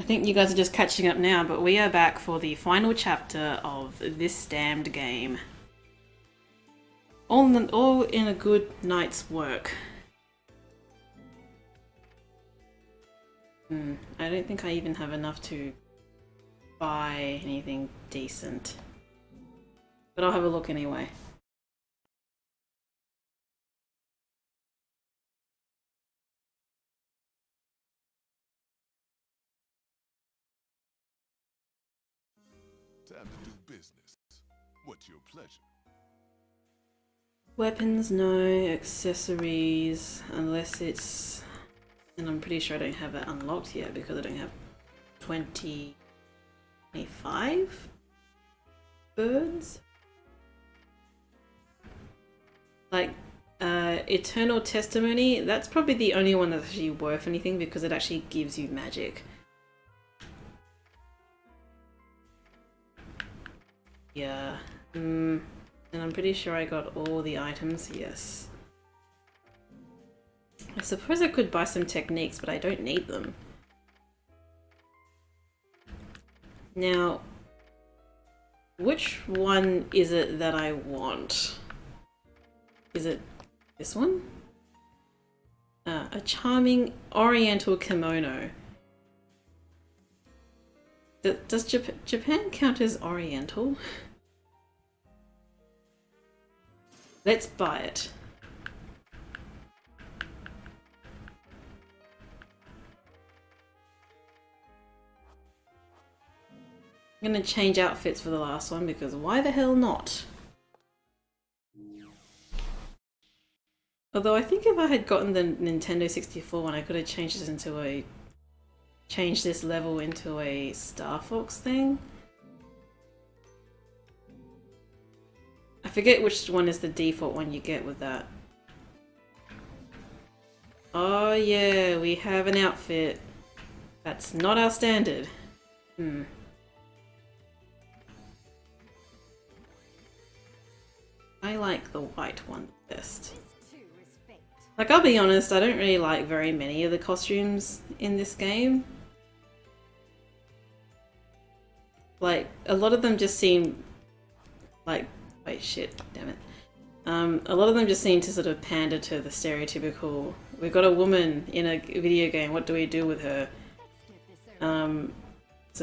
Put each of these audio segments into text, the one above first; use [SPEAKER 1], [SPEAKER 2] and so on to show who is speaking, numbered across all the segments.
[SPEAKER 1] think you guys are just catching up now, but we are back for the final chapter of this damned game. All in a good night's work. I don't think I even have enough to buy anything decent. But I'll have a look anyway.
[SPEAKER 2] Time to do business. What's your pleasure?
[SPEAKER 1] Weapons, no. Accessories, unless it's... And I'm pretty sure I don't have it unlocked yet because I don't have 25 birds. Like, Eternal Testimony, that's probably the only one that's actually worth anything because it actually gives you magic. Yeah, and I'm pretty sure I got all the items, yes. I suppose I could buy some techniques, but I don't need them. Now, which one is it that I want? Is it this one? A charming oriental kimono. Does Japan count as oriental? Let's buy it. I'm gonna change outfits for the last one because why the hell not? Although I think if I had gotten the Nintendo 64 one, I could have changed it into a... changed this level into a Star Fox thing. I forget which one is the default one you get with that. Oh yeah, we have an outfit. That's not our standard. I like the white one best. Like, I'll be honest, I don't really like very many of the costumes in this game. Like, a lot of them just seem like... Wait, shit, damn it. A lot of them just seem to sort of pander to the stereotypical, we've got a woman in a video game, what do we do with her? So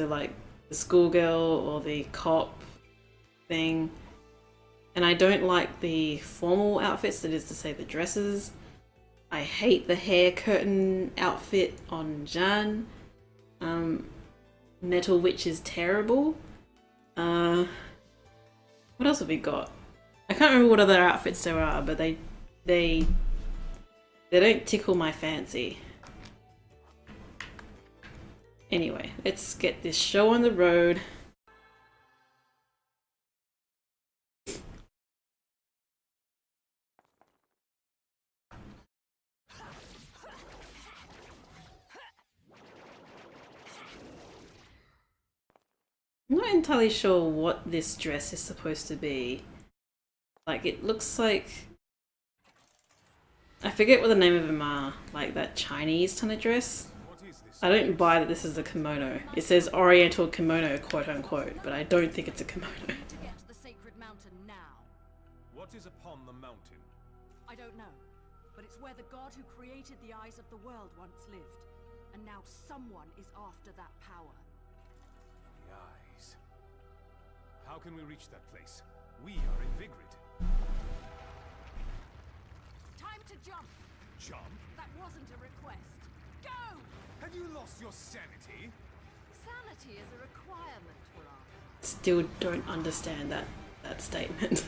[SPEAKER 1] like, the schoolgirl or the cop thing. And I don't like the formal outfits, that is to say the dresses. I hate the hair curtain outfit on Jeanne. Metal Witch is terrible. What else have we got? I can't remember what other outfits there are, but they don't tickle my fancy. Anyway, let's get this show on the road. I'm not entirely sure what this dress is supposed to be. Like, it looks like... I forget what the name of them are. Like that Chinese kind of dress. I don't buy that this is a kimono. It says Oriental kimono, quote unquote, but I don't think it's a kimono.
[SPEAKER 3] To get to the sacred mountain now.
[SPEAKER 4] What is upon the mountain?
[SPEAKER 3] I don't know, but it's where the god who created the eyes of the world once lived. And now someone is after that power.
[SPEAKER 4] The eyes. How can we reach that place? We are in Vigrid.
[SPEAKER 3] Time to jump!
[SPEAKER 4] Jump?
[SPEAKER 3] That wasn't a request. Go!
[SPEAKER 4] Have you lost your sanity?
[SPEAKER 3] Sanity is a requirement for art.
[SPEAKER 1] Still don't understand that statement.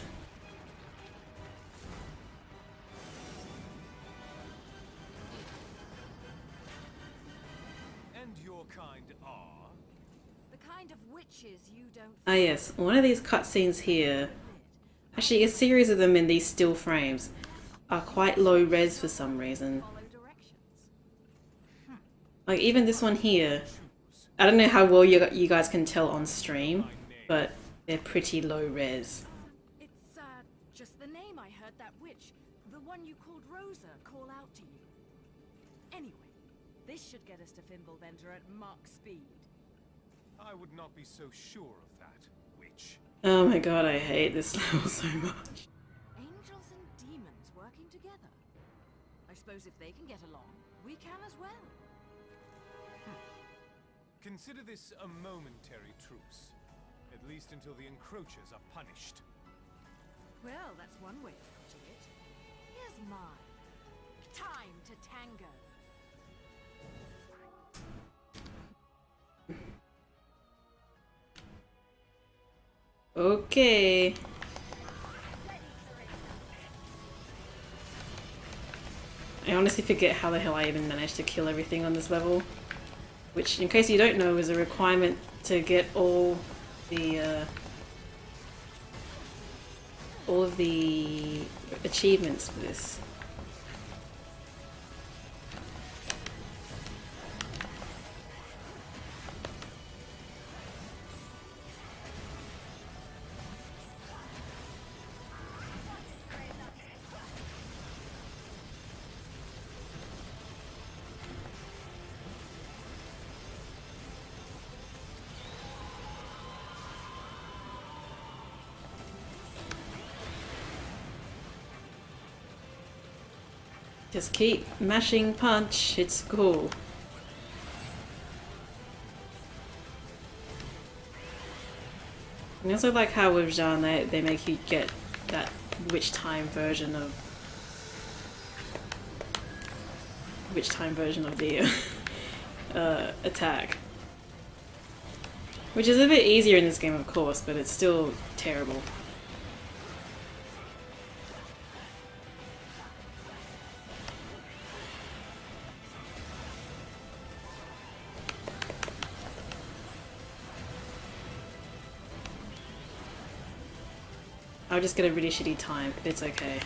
[SPEAKER 4] And your kind are?
[SPEAKER 3] The kind of witches you don't...
[SPEAKER 1] Ah yes, one of these cutscenes here, actually a series of them in these still frames, are quite low res for some reason.
[SPEAKER 3] follow directions.
[SPEAKER 1] Like even this one here, I don't know how well you guys can tell on stream, but they're pretty low res.
[SPEAKER 3] It's, just the name I heard that witch, the one you called Rosa, call out to you. Anyway, this should get us to Fimbulventer at Mach speed.
[SPEAKER 4] I would not be so sure of that, witch.
[SPEAKER 1] Oh my god, I hate this level so much.
[SPEAKER 3] Angels and demons working together. I suppose if they can get along, we can as well.
[SPEAKER 4] Consider this a momentary truce. At least until the encroachers are punished.
[SPEAKER 3] Well, that's one way of putting it. Here's mine. Time to tango.
[SPEAKER 1] Okay. I honestly forget how the hell I even managed to kill everything on this level. Which, in case you don't know, is a requirement to get all of the achievements for this. Just keep mashing punch, it's cool. I also like how with Jeanne they make you get that witch time version of the attack. Which is a bit easier in this game, of course, but it's still terrible. I'll just get a really shitty time, it's okay.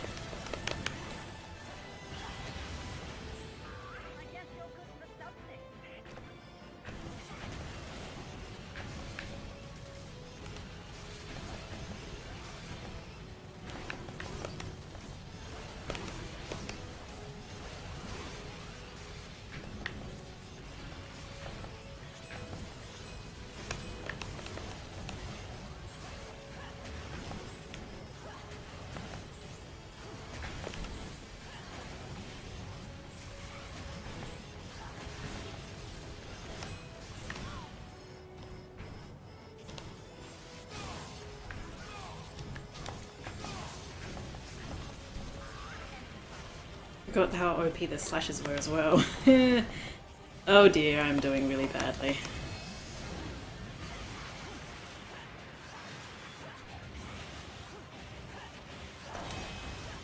[SPEAKER 1] Forgot how OP the slashes were as well. Oh dear, I'm doing really badly.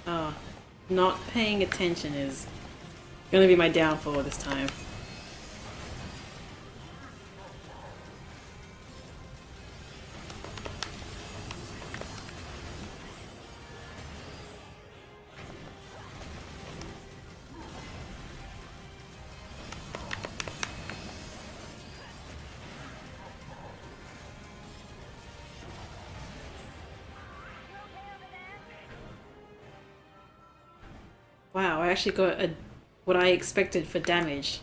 [SPEAKER 1] Oh, not paying attention is gonna be my downfall this time. Wow, I actually got what I expected for damage.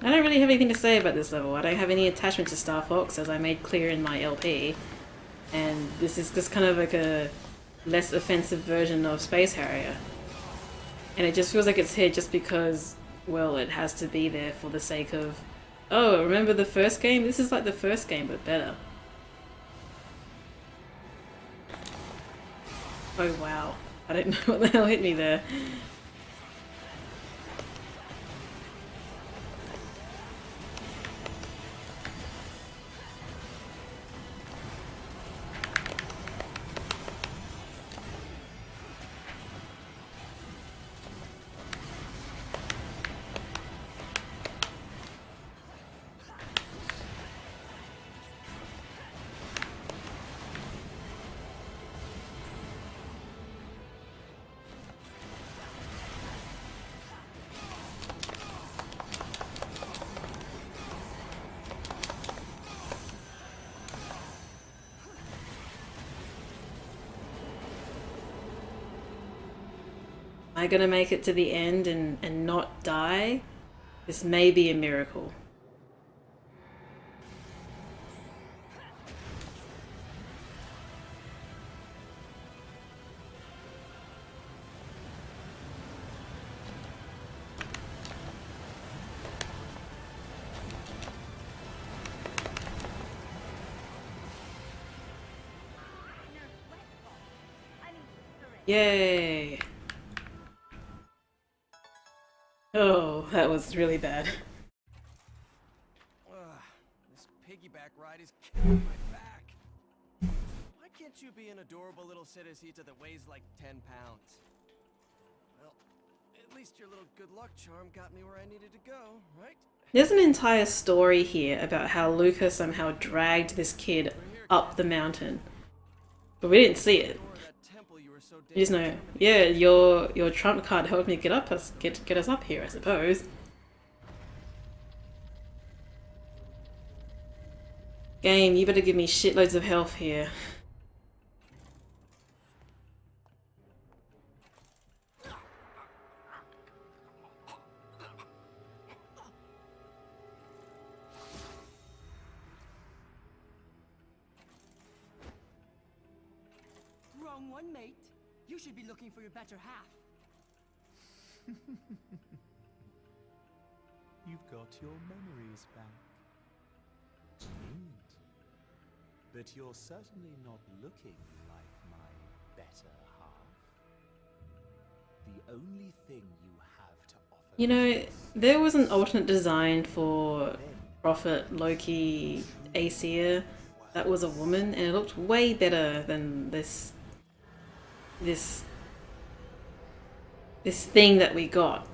[SPEAKER 1] I don't really have anything to say about this level. I don't have any attachment to Star Fox, as I made clear in my LP. And this is just kind of like a less offensive version of Space Harrier. And it just feels like it's here just because, well, it has to be there for the sake of, oh, remember the first game? This is like the first game, but better. Oh wow. I don't know what the hell hit me there. I gonna make it to the end and not die? This may be a miracle. Yay! Oh, that was really bad.
[SPEAKER 5] This piggyback ride is killing my back. Why can't you be an adorable little Cerecita that weighs like 10 pounds? Well, at least your little good luck charm got me where I needed to go, right?
[SPEAKER 1] There's an entire story here about how Luca somehow dragged this kid up the mountain. But we didn't see it. You just know, yeah, your trump card helped me get us up here, I suppose. Game, you better give me shitloads of health here.
[SPEAKER 3] Wrong one, mate. You should be looking for your better half.
[SPEAKER 6] You've got your memories back. Good. But you're certainly not looking like my better half. The only thing you have to offer...
[SPEAKER 1] You know, there was an alternate design for Prophet Loki Aesir that was a woman, and it looked way better than this thing that we got.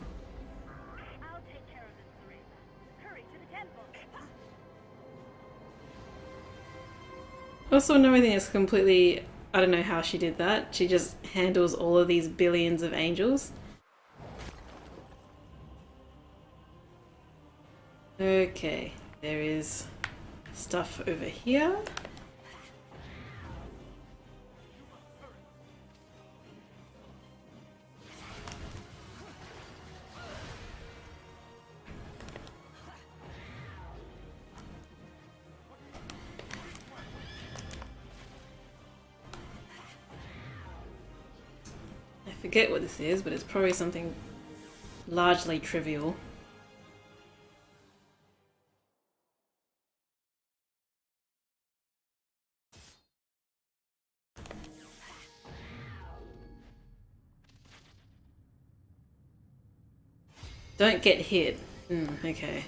[SPEAKER 7] I'll take care of it, Teresa. Hurry to the temple.
[SPEAKER 1] Also, another thing is completely... I don't know how she did that. She just handles all of these billions of angels. Okay, there is stuff over here. I forget what this is, but it's probably something largely trivial. Don't get hit. Okay.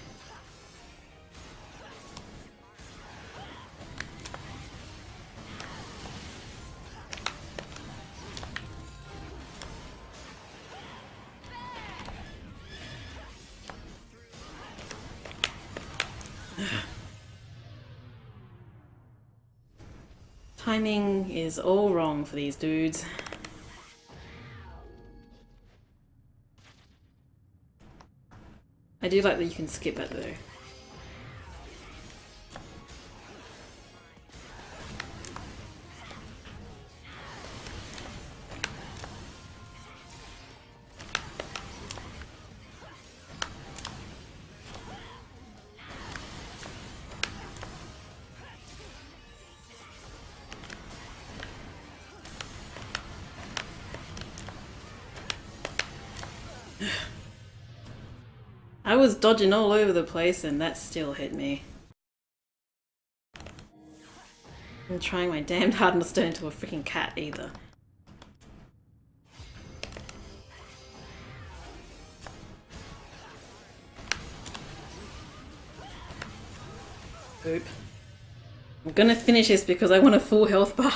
[SPEAKER 1] Timing is all wrong for these dudes. I do like that you can skip it though. I was dodging all over the place and that still hit me. I'm trying my damned hardest to turn into a freaking cat either. Oop. I'm gonna finish this because I want a full health bar.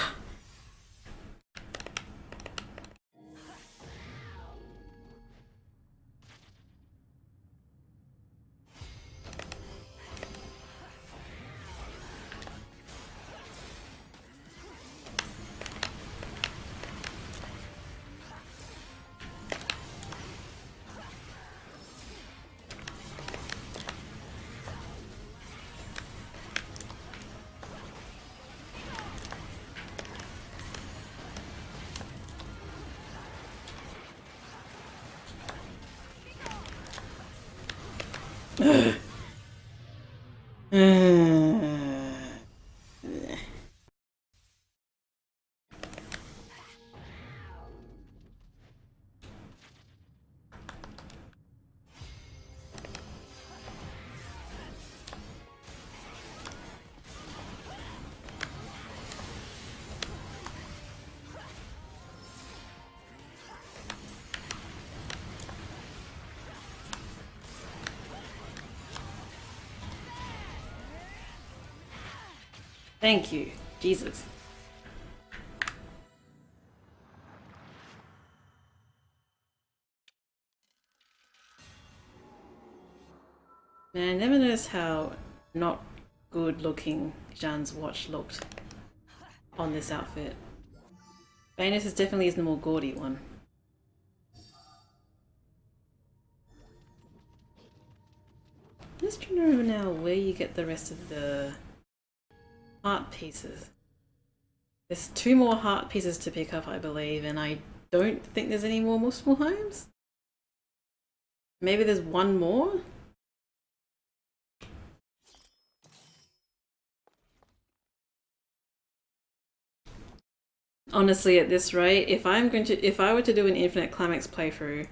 [SPEAKER 1] Thank you, Jesus. Man, I never noticed how not good looking Jeanne's watch looked on this outfit. Bayonetta definitely is the more gaudy one. I'm just trying to remember now where you get the rest of the heart pieces. There's 2 more heart pieces to pick up, I believe, and I don't think there's any more Muspelheims? Maybe there's 1 more? Honestly, at this rate, if I were to do an Infinite Climax playthrough,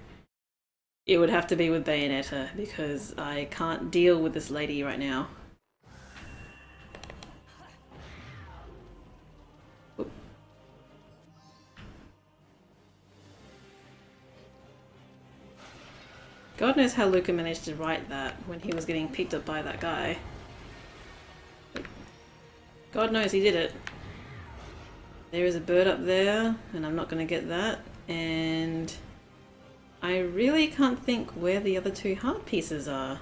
[SPEAKER 1] it would have to be with Bayonetta, because I can't deal with this lady right now. Oop. God knows how Luca managed to write that when he was getting picked up by that guy. God knows he did it. There is a bird up there, and I'm not going to get that, and I really can't think where the other 2 heart pieces are.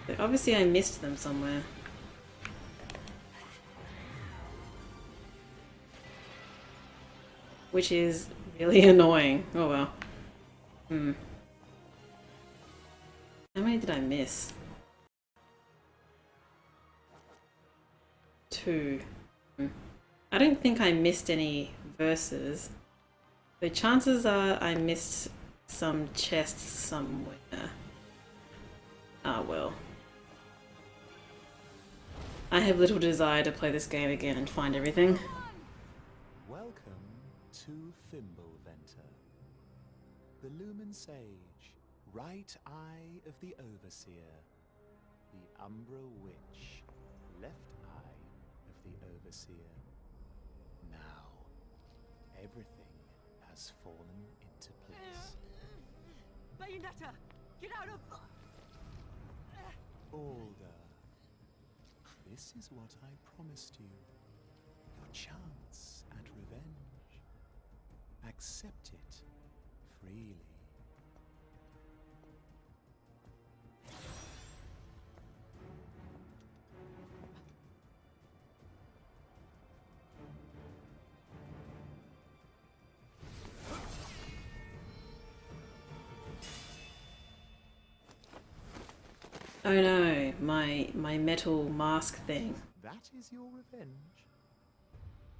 [SPEAKER 1] But obviously I missed them somewhere. Which is really annoying. Oh well. How many did I miss? 2. I don't think I missed any verses. The chances are I missed some chests somewhere. Ah well. I have little desire to play this game again and find everything.
[SPEAKER 6] Welcome to Fimbleventer, the Lumen Sage, right eye of the Overseer, the Umbra Witch, left eye of the Overseer. Now, everything has fallen into place.
[SPEAKER 3] Bayonetta! Get out of...
[SPEAKER 6] Alder, this is what I promised you. Your chance at revenge. Accept it freely.
[SPEAKER 1] Oh no, my metal mask thing.
[SPEAKER 6] That is your revenge?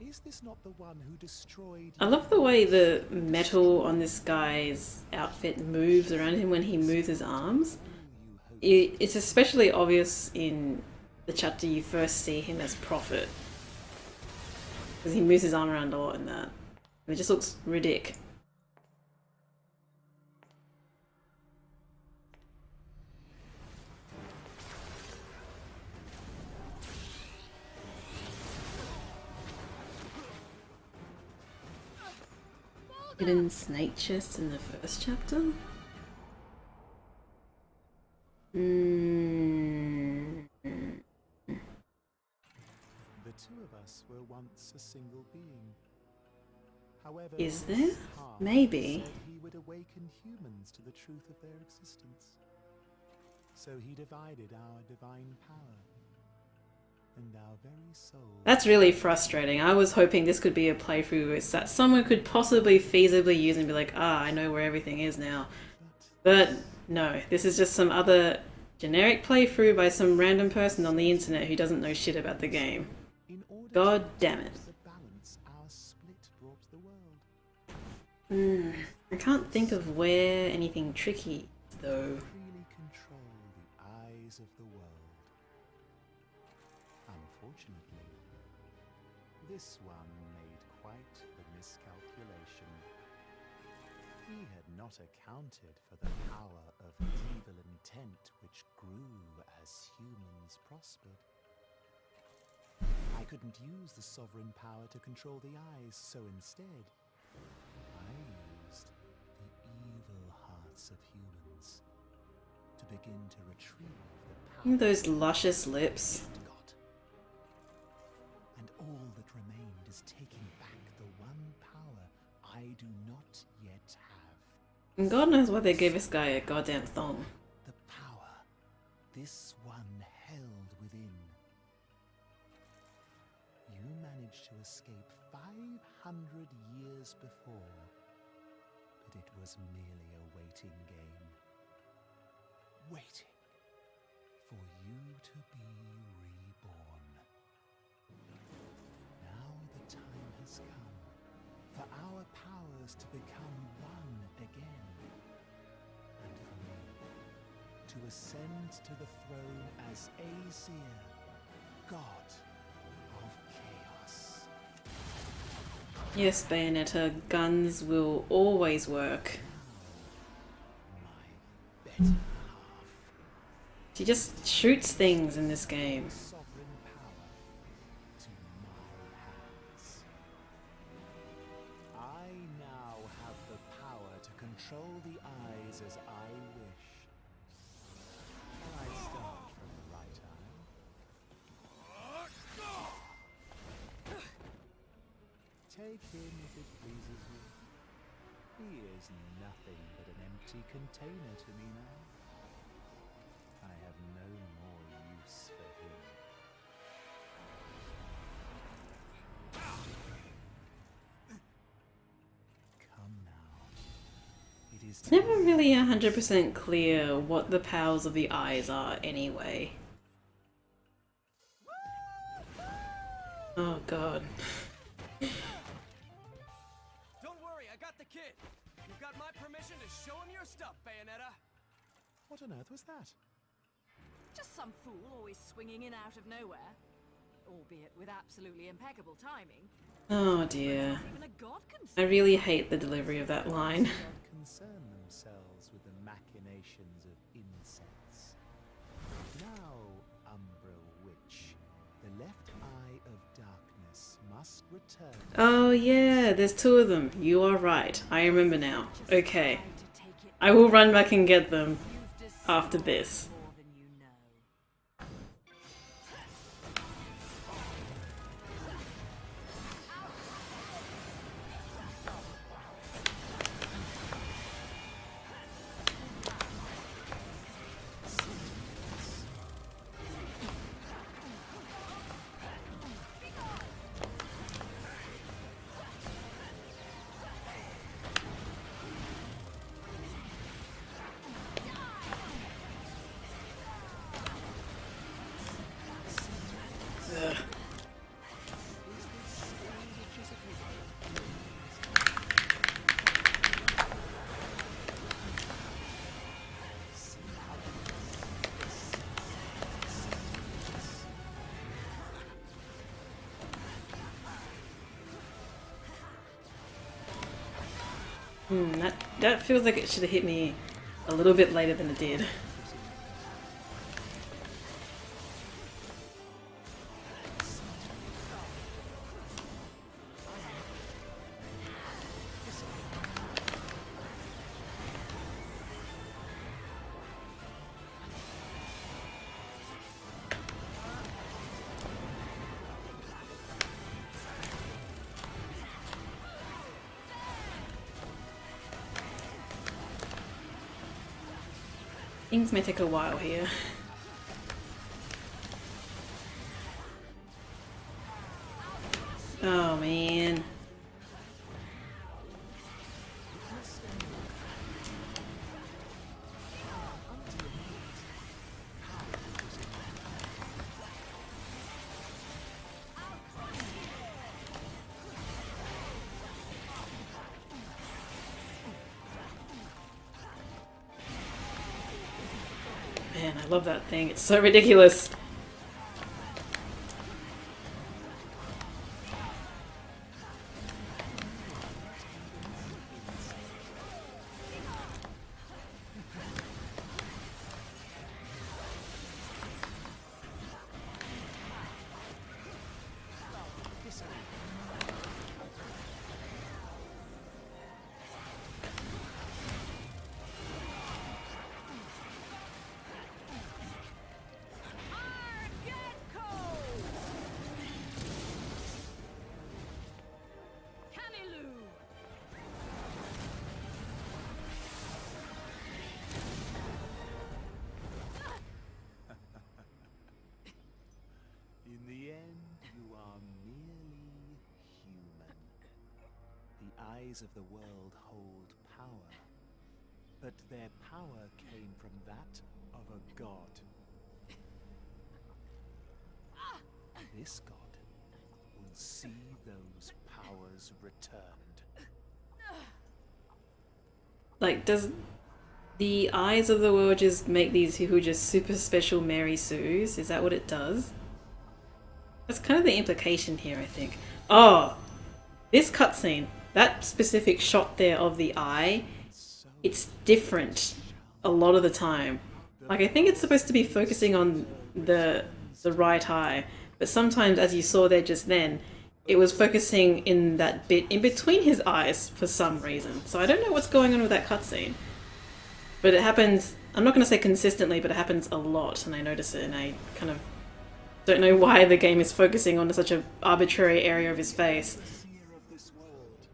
[SPEAKER 6] Is this not the one who destroyed...
[SPEAKER 1] I love the way the metal on this guy's outfit moves around him when he moves his arms. It's especially obvious in the chapter you first see him as Prophet. Because he moves his arm around a lot in that. And it just looks ridiculous. Hidden snake chests in the first chapter?
[SPEAKER 6] The 2 of us were once a single being. However,
[SPEAKER 1] Is there?
[SPEAKER 6] his heart
[SPEAKER 1] Maybe.
[SPEAKER 6] said he would awaken humans to the truth of their existence. So he divided our divine power. And our very soul.
[SPEAKER 1] That's really frustrating. I was hoping this could be a playthrough that someone could possibly feasibly use and be like, ah, I know where everything is now. But no, this is just some other generic playthrough by some random person on the internet who doesn't know shit about the game. God damn it.
[SPEAKER 6] The balance our split brought the world.
[SPEAKER 1] I can't think of where anything tricky is, though.
[SPEAKER 6] Freely control the eyes of the world. Unfortunately, this one made quite the miscalculation. He had not accounted for the power of evil intent which grew as humans prospered. I couldn't use the sovereign power to control the eyes, so instead, I used the evil hearts of humans to begin to retrieve the power
[SPEAKER 1] Those luscious lips.
[SPEAKER 6] it got. And all that remained is taking back the one power I do not yet have.
[SPEAKER 1] And God knows why they gave this guy a goddamn thong.
[SPEAKER 6] The power this one held within. You managed to escape 500 years before, but it was merely a waiting game. Waiting for you to be reborn. Now the time has come for our powers to become one again. And for me to ascend to the throne as Aesir, God of Chaos.
[SPEAKER 1] Yes, Bayonetta, guns will always work.
[SPEAKER 6] My better half.
[SPEAKER 1] She just shoots things in this game.
[SPEAKER 6] Sovereign power to my hands. I now have the power to control the eyes as I wish. Shall I start from the right eye? Take him if it pleases you. He is nothing but an empty container to me now. I have no more use for him. Come now. It is
[SPEAKER 1] It's never really 100% clear what the powers of the eyes are anyway. Oh god.
[SPEAKER 5] Don't worry, I got the kid. You've got my permission to show him your stuff, Bayonetta.
[SPEAKER 6] What on earth was that?
[SPEAKER 3] Just some fool always swinging in out of nowhere. Albeit with absolutely impeccable timing.
[SPEAKER 1] Oh dear.
[SPEAKER 3] Even a god can
[SPEAKER 1] I really hate the delivery of that line.
[SPEAKER 6] Not concern themselves with the machinations of incense. Now, Umbral Witch, the left eye of darkness must return.
[SPEAKER 1] Oh yeah, there's two of them. You are right. I remember now. Okay. I will run back and get them after this.
[SPEAKER 3] more than you know.
[SPEAKER 1] Ugh. That feels like it should have hit me a little bit later than it did. Things may take a while here. Oh man. Man, I love that thing. It's so ridiculous.
[SPEAKER 6] In the end, you are merely human. The eyes of the world hold power, but their power came from that of a god. This god will see those powers returned.
[SPEAKER 1] Like, does the eyes of the world just make these people just super special Mary Sues? Is that what it does? That's kind of the implication here, I think. Oh, this cutscene, that specific shot there of the eye, it's different a lot of the time. Like, I think it's supposed to be focusing on the right eye, but sometimes, as you saw there just then, it was focusing in that bit in between his eyes for some reason. So I don't know what's going on with that cutscene. But it happens, I'm not going to say consistently, but it happens a lot, and I notice it, and I kind of don't know why the game is focusing on such an arbitrary area of his face.
[SPEAKER 6] Seer of this world,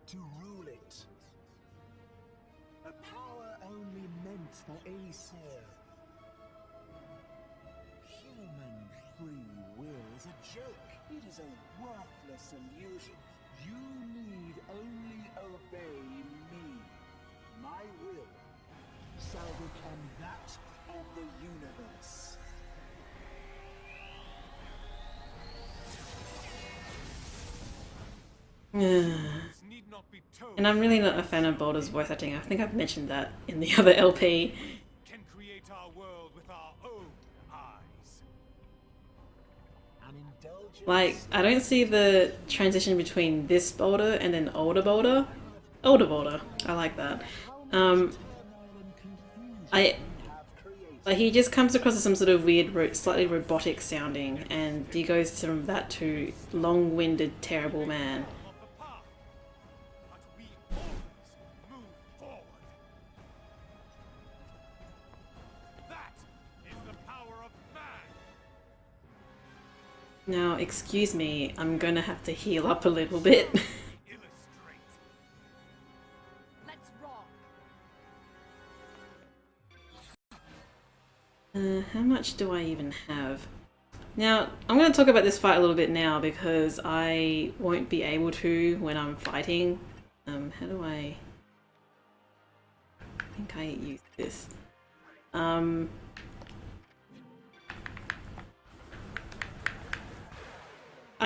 [SPEAKER 6] to rule it. A power only meant for Aesir. Human free will is a joke. It is a worthless illusion. You need only obey me. My will shall become that of the universe.
[SPEAKER 4] Need not be told.
[SPEAKER 1] And I'm really not a fan of Boulder's voice acting. I think I've mentioned that in the other LP.
[SPEAKER 4] Can create our world with our own eyes.
[SPEAKER 6] An indulgence.
[SPEAKER 1] Like, I don't see the transition between this Boulder and then older Boulder. Older Boulder. I like that. Like, he just comes across as some sort of weird, slightly robotic sounding, and he goes from that to long-winded, terrible man.
[SPEAKER 4] Of the path. But we always move forward. That is the power of man.
[SPEAKER 1] Now, excuse me, I'm gonna have to heal up a little bit.
[SPEAKER 4] Illustrate.
[SPEAKER 3] Let's rock.
[SPEAKER 1] How much do I even have? Now, I'm going to talk about this fight a little bit now because I won't be able to when I'm fighting. How do I think I use this. I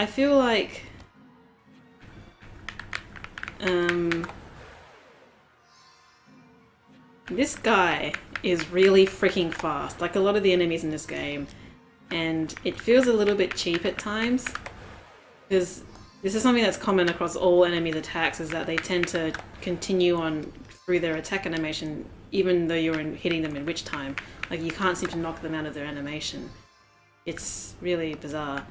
[SPEAKER 1] feel like this guy is really freaking fast, like a lot of the enemies in this game, and it feels a little bit cheap at times because this is something that's common across all enemies' attacks, is that they tend to continue on through their attack animation even though you're hitting them in witch time. Like, you can't seem to knock them out of their animation. It's really bizarre.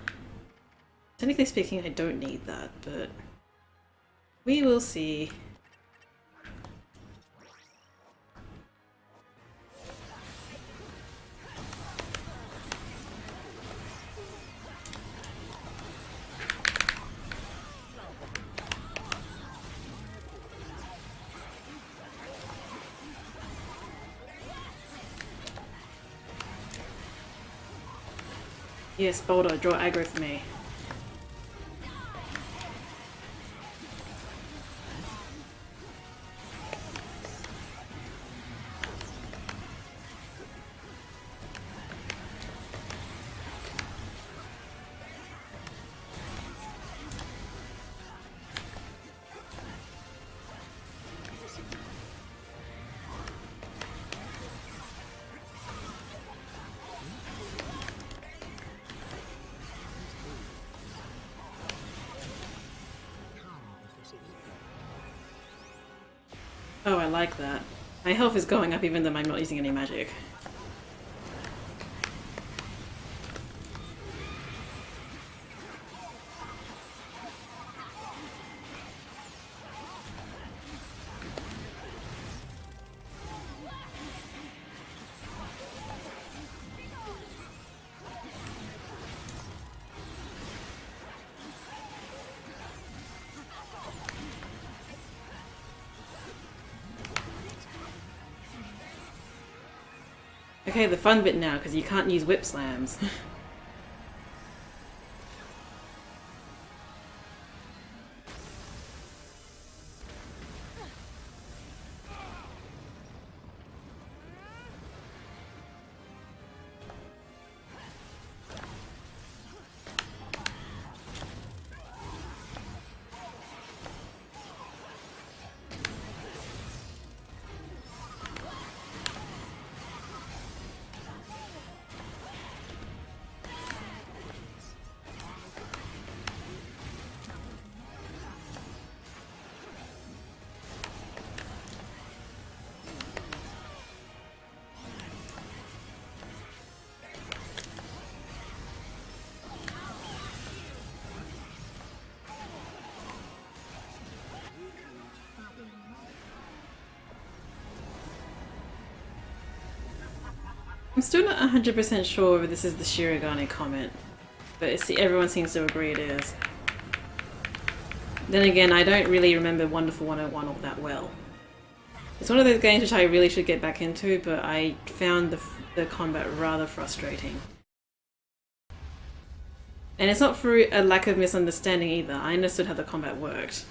[SPEAKER 1] Technically speaking, I don't need that, but we will see. Yes, Boulder, draw aggro for me. Oh, I like that. My health is going up even though I'm not using any magic. Okay, the fun bit now, because you can't use whip slams. I'm still not 100% sure if this is the Shirogane comment, but everyone seems to agree it is. Then again, I don't really remember Wonderful 101 all that well. It's one of those games which I really should get back into, but I found the combat rather frustrating. And it's not through a lack of misunderstanding either. I understood how the combat worked.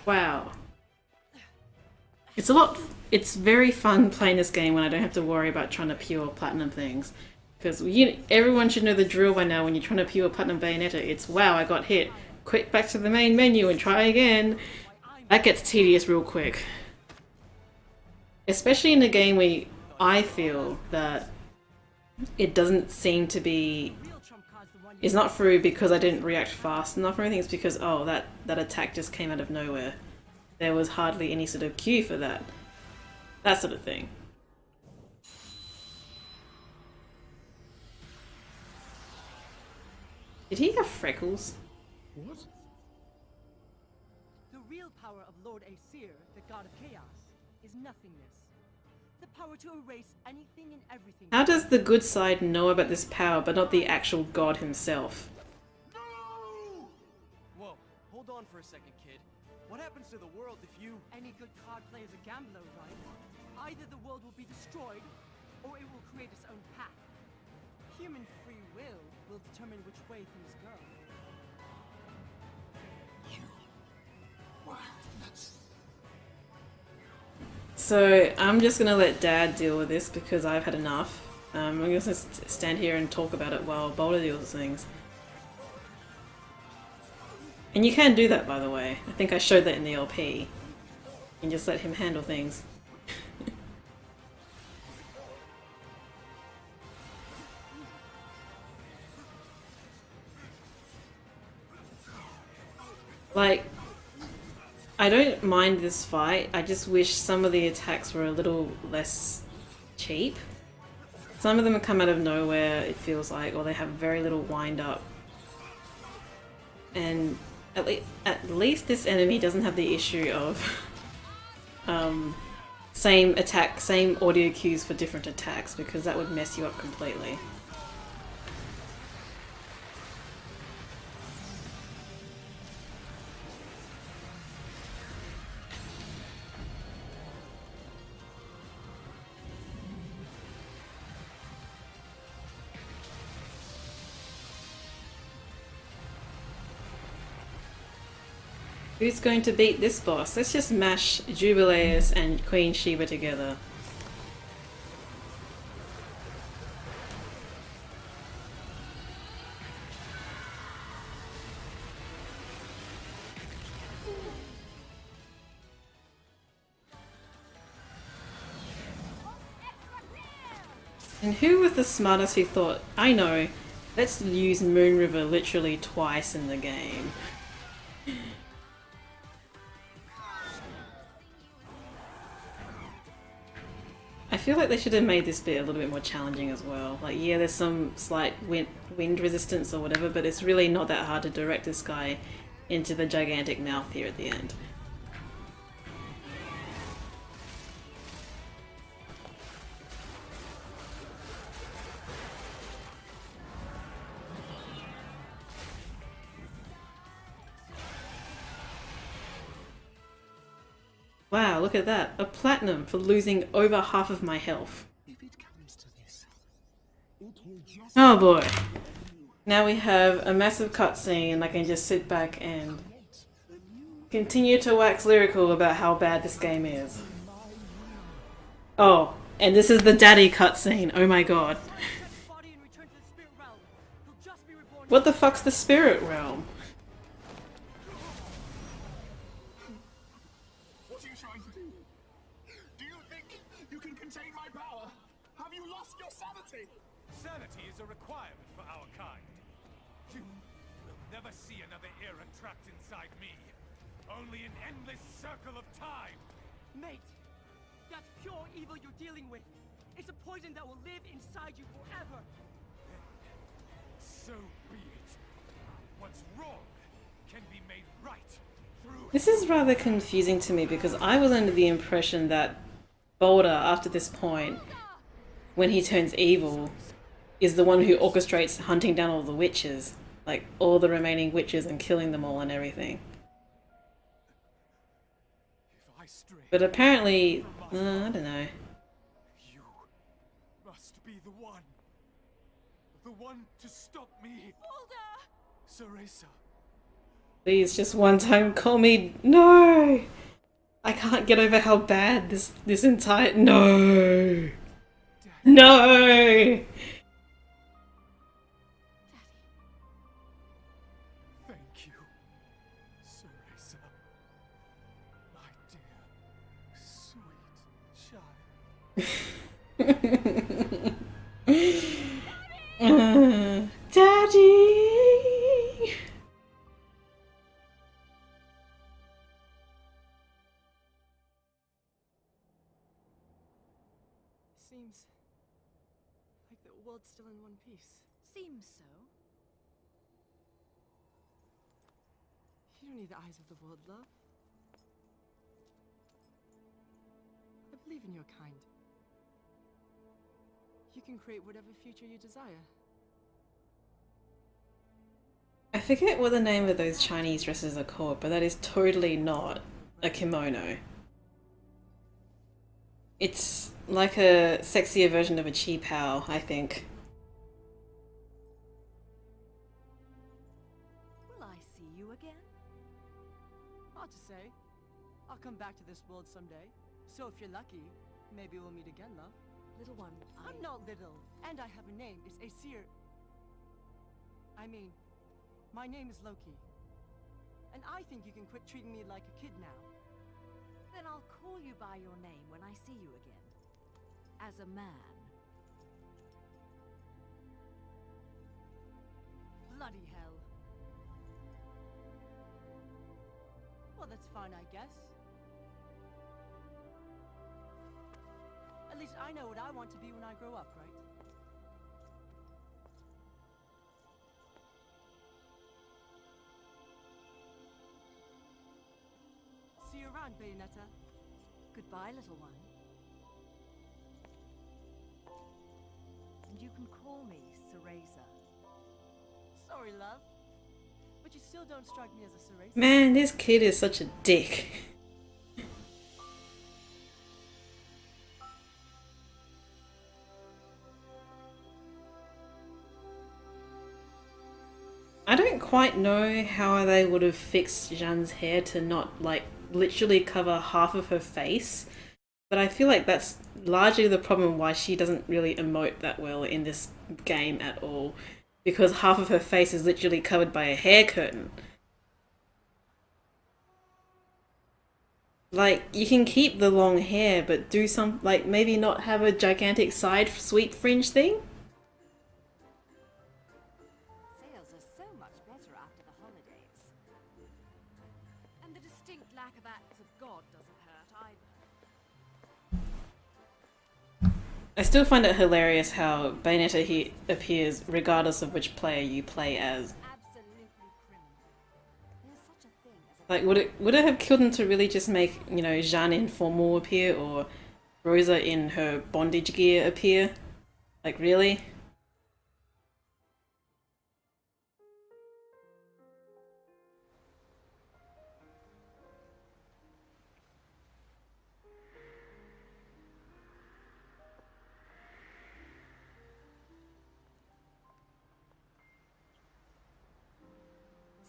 [SPEAKER 1] Wow. It's very fun playing this game when I don't have to worry about trying to pure platinum things. Because everyone should know the drill by now when you're trying to pure platinum Bayonetta. It's, wow, I got hit. Quick, back to the main menu and try again. That gets tedious real quick. Especially in a game where I feel that it doesn't seem to be... It's not through because I didn't react fast enough or anything, it's because, oh, that attack just came out of nowhere. There was hardly any sort of cue for that. That sort of thing. Did he have freckles?
[SPEAKER 8] What?
[SPEAKER 9] The real power of Lord Aesir, the god of chaos, is nothingness. The power to erase anything and everything.
[SPEAKER 1] How does the good side know about this power but not the actual god himself?
[SPEAKER 5] No! Whoa, hold on for a second, kid. What happens to the world if you...
[SPEAKER 9] Any good card player is a gambler, right? Either the world will be destroyed, or it will create its own path. Human free will determine which way things go.
[SPEAKER 1] So I'm just gonna let Dad deal with this because I've had enough. I'm gonna stand here and talk about it while Boulder deals with things. And you can do that, by the way. I think I showed that in the LP. And just let him handle things. Like, I don't mind this fight, I just wish some of the attacks were a little less cheap. Some of them come out of nowhere, it feels like, or they have very little wind up. And at least this enemy doesn't have the issue of same attack, same audio cues for different attacks, because that would mess you up completely. Who's going to beat this boss? Let's just mash Jubileus and Queen Sheba together. And who was the smartest who thought, I know, let's use Moon River literally twice in the game. I feel like they should have made this bit a little bit more challenging as well. Like, yeah, there's some slight wind resistance or whatever, but it's really not that hard to direct this guy into the gigantic mouth here at the end. Wow, look at that. A platinum for losing over half of my health. Oh boy. Now we have a massive cutscene and I can just sit back and continue to wax lyrical about how bad this game is. Oh, and this is the daddy cutscene. Oh my god. What the fuck's the spirit realm?
[SPEAKER 4] Sanity is a requirement for our kind. You will never see another era trapped inside me. Only an endless circle of time.
[SPEAKER 9] Mate, that's pure evil you're dealing with. It's a poison that will live inside you forever.
[SPEAKER 4] So be it. What's wrong can be made right through...
[SPEAKER 1] This is rather confusing to me because I was under the impression that Boulder, after this point, when he turns evil, is the one who orchestrates hunting down all the witches. Like, all the remaining witches and killing them all and everything. But apparently, I don't know.
[SPEAKER 4] You must be the one. The one to stop me. Cereza.
[SPEAKER 1] Please, just one time call me. No! I can't get over how bad this entire... No! No!
[SPEAKER 4] Thank you, Cereza. My dear, sweet child.
[SPEAKER 1] Daddy!
[SPEAKER 9] Seems like the world's still in one piece.
[SPEAKER 3] Seems so.
[SPEAKER 9] You don't need the eyes of the world, love. I believe in your kind. You can create whatever future you desire.
[SPEAKER 1] I forget what the name of those Chinese dresses are called, but that is totally not a kimono. It's like a sexier version of a chi pao, I think.
[SPEAKER 3] Will I see you again?
[SPEAKER 9] Hard to say. I'll come back to this world someday. So if you're lucky, maybe we'll meet again, love.
[SPEAKER 3] Little one,
[SPEAKER 9] I'm not little, and I have a name. It's Aesir. I mean, my name is Loki. And I think you can quit treating me like a kid now.
[SPEAKER 3] Then I'll call you by your name when I see you again. As a man.
[SPEAKER 9] Bloody hell. Well, that's fine, I guess. At least I know what I want to be when I grow up, right? See you around, Bayonetta.
[SPEAKER 3] Goodbye, little one. And you can call me Cereza.
[SPEAKER 9] Sorry, love. But you still don't strike me as a Cereza.
[SPEAKER 1] Man, this kid is such a dick. I don't quite know how they would have fixed Jeanne's hair to not like literally cover half of her face, but I feel like that's largely the problem why she doesn't really emote that well in this game at all, because half of her face is literally covered by a hair curtain. Like, you can keep the long hair, but do some, like, maybe not have a gigantic side sweep fringe thing?
[SPEAKER 3] Sales are so much better after the holidays. And the distinct lack of acts of God doesn't hurt either.
[SPEAKER 1] I still find it hilarious how Bayonetta he appears regardless of which player you play as.
[SPEAKER 3] Absolutely criminal. There's such a thing as a
[SPEAKER 1] Like, would it have killed him to really just make, you know, Jeanne in formal appear or Rosa in her bondage gear appear? Like, really?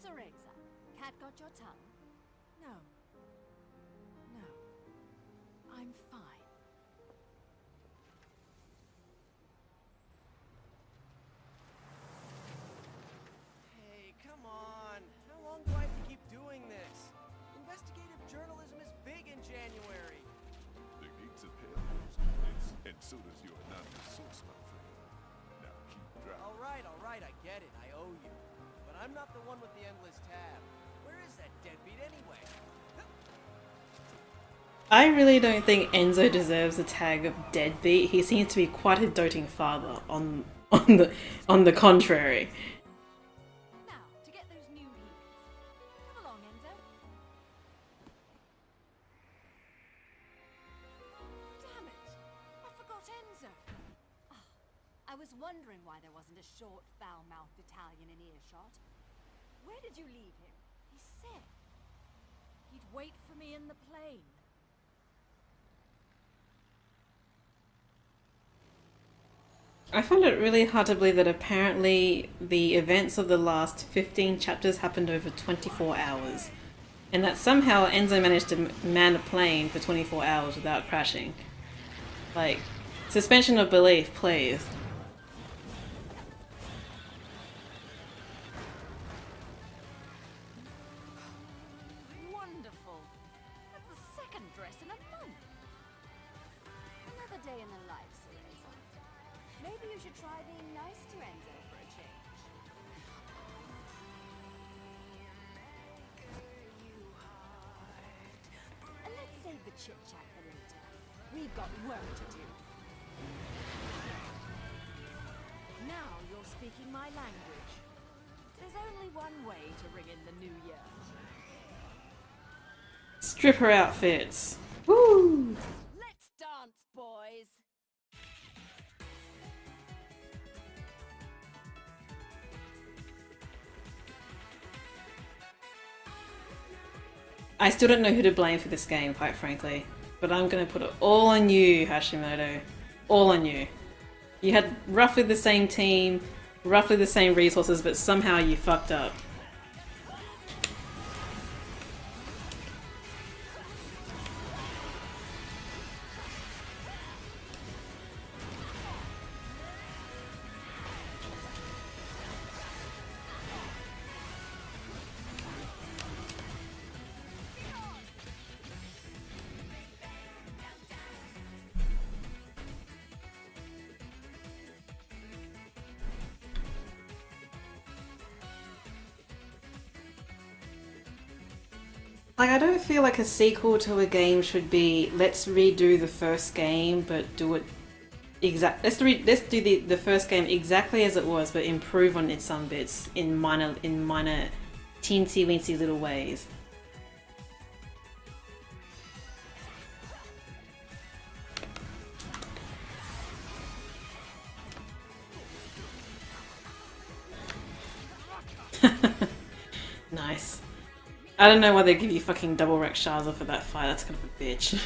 [SPEAKER 3] Cereza, cat got your tongue? No. No. I'm fine.
[SPEAKER 5] Hey, come on. How long do I have to keep doing this? Investigative journalism is big in January.
[SPEAKER 2] The gates of hell close on this, and so does your anonymous source, my friend. Now keep driving.
[SPEAKER 5] All right, I get it. I owe you. But I'm not the one with the endless tab. Where is that deadbeat anyway?
[SPEAKER 1] I really don't think Enzo deserves the tag of deadbeat. He seems to be quite a doting father on the contrary.
[SPEAKER 3] Now, to get those new heels. Come along, Enzo. Damn it! I forgot Enzo. Ah, I was wondering why there wasn't a short, foul-mouthed Italian in earshot. Where did you leave him? He said he'd wait for me in the plane.
[SPEAKER 1] I find it really hard to believe that apparently the events of the last 15 chapters happened over 24 hours. And that somehow Enzo managed to man a plane for 24 hours without crashing. Like, suspension of belief, please.
[SPEAKER 3] Wonderful. That's the second dress in a month. Another day in the life, Cereza. Maybe you should try being nice to Enzo for a change. And let's save the chit-chat for later. We've got work to do. Now you're speaking my language. There's only one way to ring in the new year.
[SPEAKER 1] Stripper outfits. Woo!
[SPEAKER 3] Let's dance, boys!
[SPEAKER 1] I still don't know who to blame for this game, quite frankly. But I'm gonna put it all on you, Hashimoto. All on you. You had roughly the same team, roughly the same resources, but somehow you fucked up. Like, I don't feel like a sequel to a game should be, let's redo the first game, but do it let's do the first game exactly as it was, but improve on it some bits in minor teensy weensy little ways. Nice. I don't know why they give you fucking double wreck Shaza for that fight. That's kind of a bitch.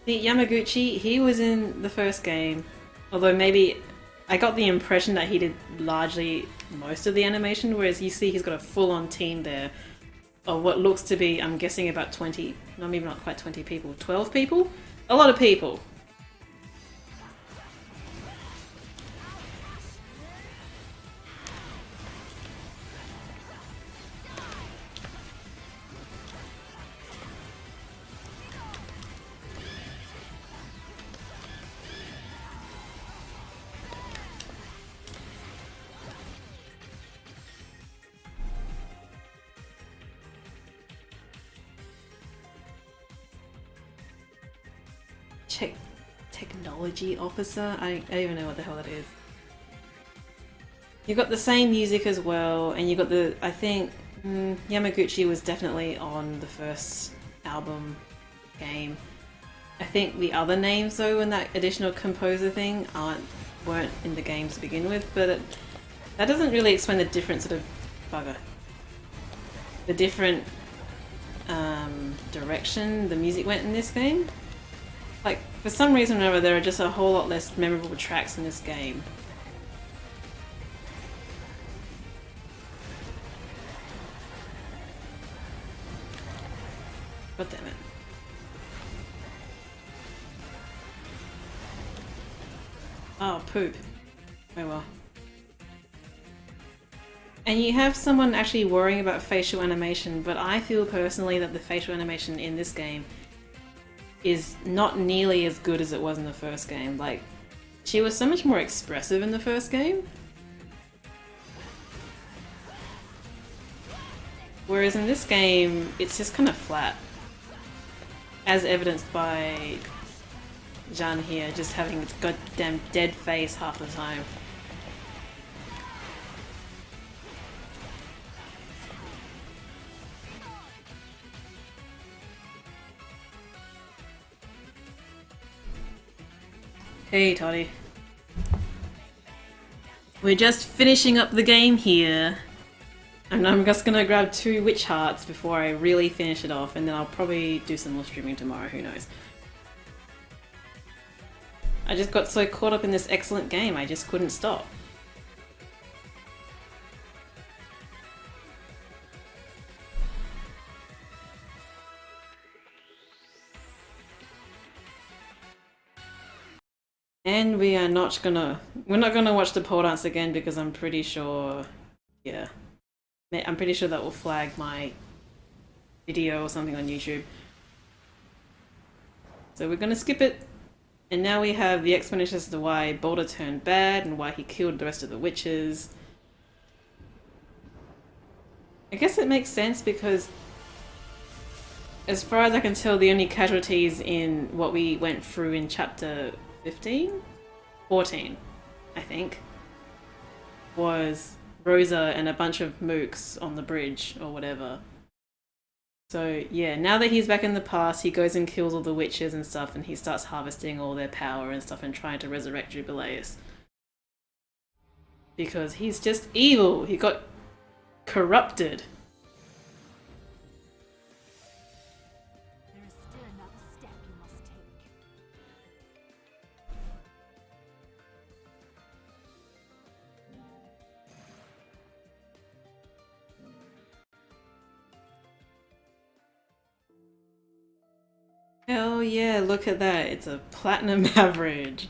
[SPEAKER 1] See, Yamaguchi, he was in the first game, although maybe I got the impression that he did largely most of the animation, whereas you see he's got a full-on team there of what looks to be, I'm guessing, about 20, no, maybe not quite 20 people, 12 people? A lot of people. Technology officer? I don't even know what the hell that is. You got the same music as well, and you got the, I think Yamaguchi was definitely on the first album game. I think the other names though in that additional composer thing weren't in the game to begin with, but that doesn't really explain the different sort of bugger. The different direction the music went in this game. Like, for some reason or other, there are just a whole lot less memorable tracks in this game. God damn it. Oh, poop. Oh well. And you have someone actually worrying about facial animation, but I feel personally that the facial animation in this game is not nearly as good as it was in the first game. Like, she was so much more expressive in the first game. Whereas in this game, it's just kind of flat. As evidenced by Jeanne here, just having its goddamn dead face half the time. Hey Toddy. We're just finishing up the game here. And I'm just gonna grab 2 witch hearts before I really finish it off, and then I'll probably do some more streaming tomorrow, who knows. I just got so caught up in this excellent game, I just couldn't stop. And we're not gonna watch the pole dance again because I'm pretty sure, yeah. I'm pretty sure that will flag my video or something on YouTube. So we're gonna skip it. And now we have the explanation as to why Boulder turned bad and why he killed the rest of the witches. I guess it makes sense because as far as I can tell, the only casualties in what we went through in chapter 15? 14, I think, was Rosa and a bunch of mooks on the bridge or whatever. So yeah, now that he's back in the past, he goes and kills all the witches and stuff, and he starts harvesting all their power and stuff and trying to resurrect Jubileus. Because he's just evil! He got corrupted.
[SPEAKER 3] There is still another step you must take.
[SPEAKER 1] Hell yeah, look at that. It's a platinum average.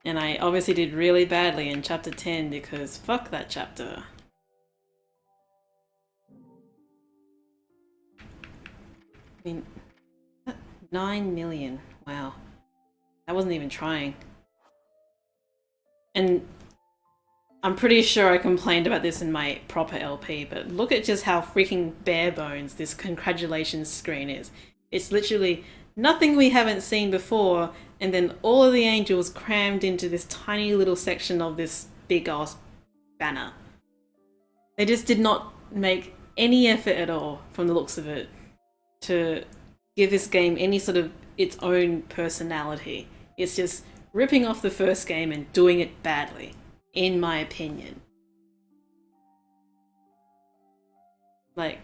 [SPEAKER 1] And I obviously did really badly in chapter 10 because fuck that chapter. I mean, 9 million. Wow. I wasn't even trying. And I'm pretty sure I complained about this in my proper LP, but look at just how freaking bare bones this congratulations screen is. It's literally nothing we haven't seen before, and then all of the angels crammed into this tiny little section of this big ass banner. They just did not make any effort at all, from the looks of it, to give this game any sort of its own personality. It's just ripping off the first game and doing it badly, in my opinion. Like,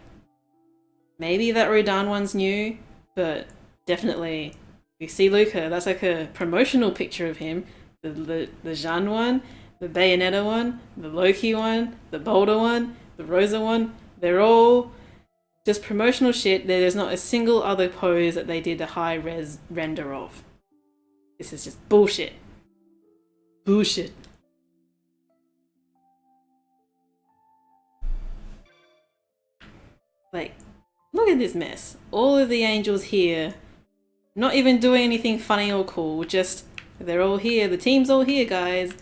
[SPEAKER 1] maybe that Rodan one's new, but definitely You see Luca, that's like a promotional picture of him. The Jeanne one, the Bayonetta one, the Loki one, the Boulder one, the Rosa one. They're all just promotional shit. There's not a single other pose that they did a high res render of. This is just bullshit. Bullshit. Like, look at this mess. All of the angels here, not even doing anything funny or cool, just they're all here, the team's all here, guys,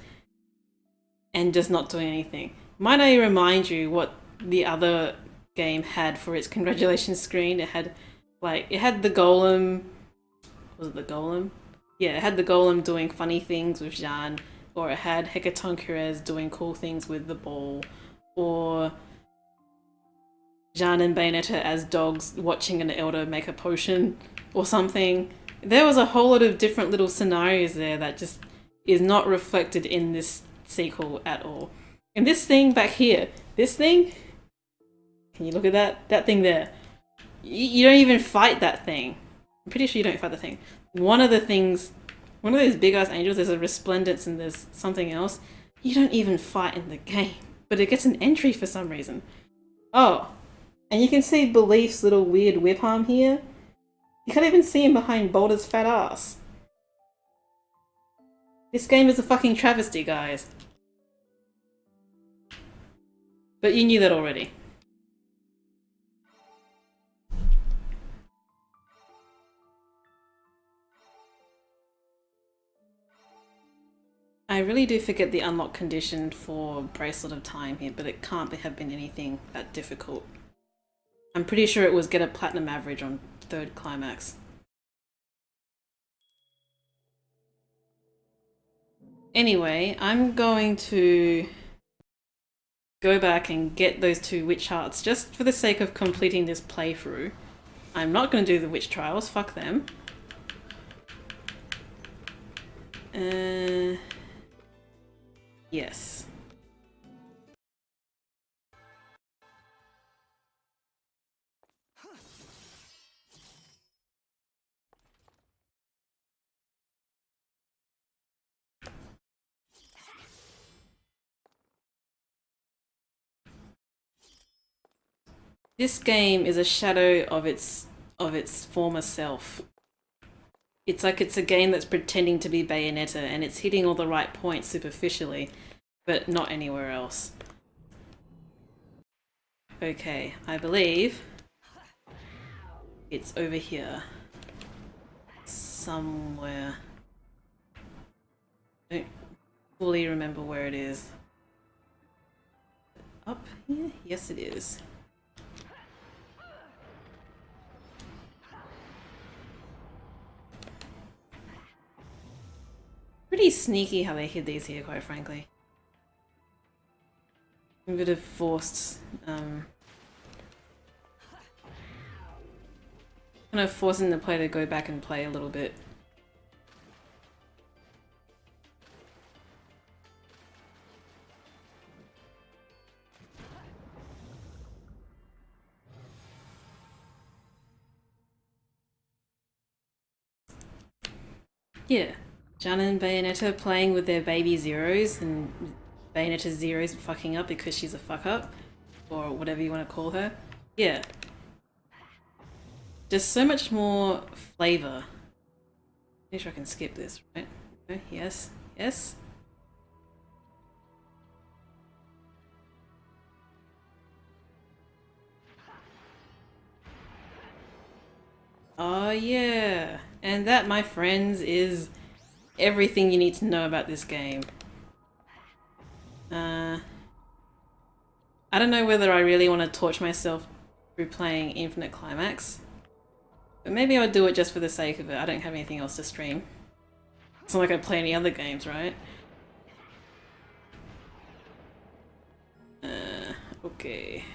[SPEAKER 1] and just not doing anything. Might I remind you what the other game had for its congratulations screen? It had the golem. Was it the golem? Yeah, it had the golem doing funny things with Jeanne, or it had Hecatoncheires doing cool things with the ball, or Jeanne and Bayonetta as dogs watching an elder make a potion or something. There was a whole lot of different little scenarios there that just is not reflected in this sequel at all. And this thing back here, this thing, can you look at that? That thing there. You don't even fight that thing. I'm pretty sure you don't fight the thing. One of those big ass angels, there's a resplendence and there's something else. You don't even fight in the game, but it gets an entry for some reason. Oh, and you can see Belief's little weird whip arm here. You can't even see him behind Boulder's fat ass. This game is a fucking travesty, guys. But you knew that already. I really do forget the unlock condition for Bracelet of Time here, but it can't have been anything that difficult. I'm pretty sure it was get a platinum average on 3rd Climax. Anyway, I'm going to go back and get those 2 witch hearts just for the sake of completing this playthrough. I'm not going to do the witch trials, fuck them. Yes. This game is a shadow of its former self. It's like it's a game that's pretending to be Bayonetta and it's hitting all the right points superficially, but not anywhere else. Okay, I believe it's over here. Somewhere. I don't fully remember where it is. Up here? Yes, it is. Pretty sneaky how they hid these here, quite frankly. A bit of forced, kind of forcing the player to go back and play a little bit. Yeah. Jeanne and Bayonetta playing with their baby zeros, and Bayonetta's zeros fucking up because she's a fuck up, or whatever you want to call her. Yeah. Just so much more flavor. Make sure I can skip this, right? Okay, yes, yes. Oh yeah. And that, my friends, is everything you need to know about this game. I don't know whether I really want to torture myself through playing Infinite Climax, but maybe I'll do it just for the sake of it. I don't have anything else to stream. It's not like I play any other games, right? Okay.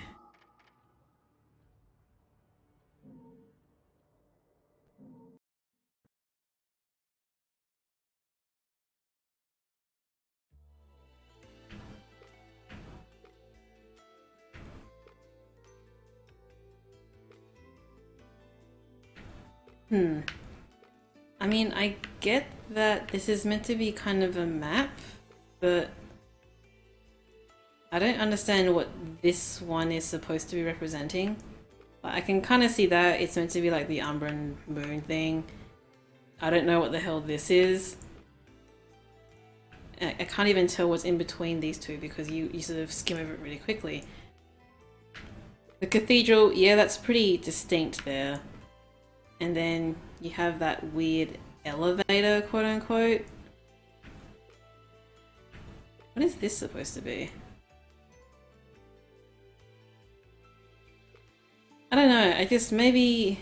[SPEAKER 1] I mean, I get that this is meant to be kind of a map, but I don't understand what this one is supposed to be representing. Like, I can kind of see that it's meant to be like the Umbra and Moon thing. I don't know what the hell this is. I can't even tell what's in between these two because you sort of skim over it really quickly. The cathedral, yeah, that's pretty distinct there. And then you have that weird elevator, quote unquote. What is this supposed to be? I don't know, I guess maybe...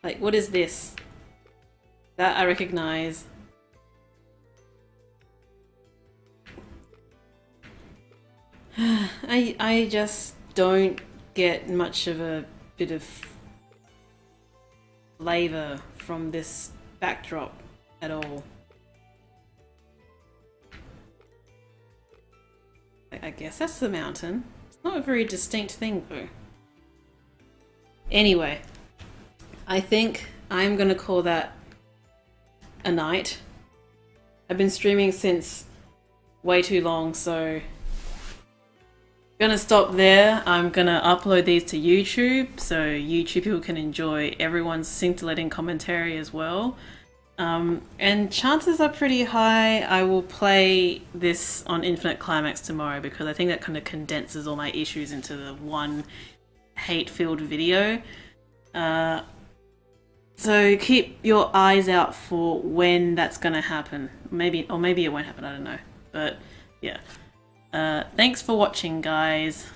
[SPEAKER 1] Like, what is this? That I recognize. I just don't get much of a bit of flavor from this backdrop at all. I guess that's the mountain. It's not a very distinct thing though. Anyway, I think I'm gonna call that a night. I've been streaming since way too long, so gonna stop there. I'm gonna upload these to YouTube so YouTube people can enjoy everyone's scintillating commentary as well. And chances are pretty high I will play this on Infinite Climax tomorrow because I think that kind of condenses all my issues into the one hate-filled video. So keep your eyes out for when that's gonna happen. Maybe it won't happen, I don't know. But yeah. Thanks for watching, guys.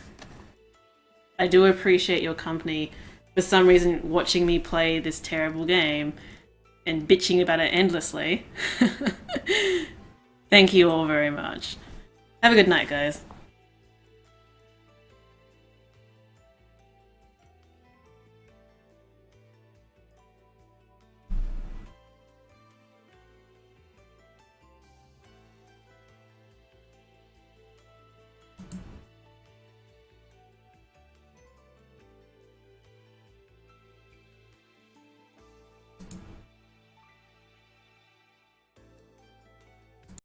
[SPEAKER 1] I do appreciate your company. For some reason, watching me play this terrible game and bitching about it endlessly. Thank you all very much. Have a good night, guys.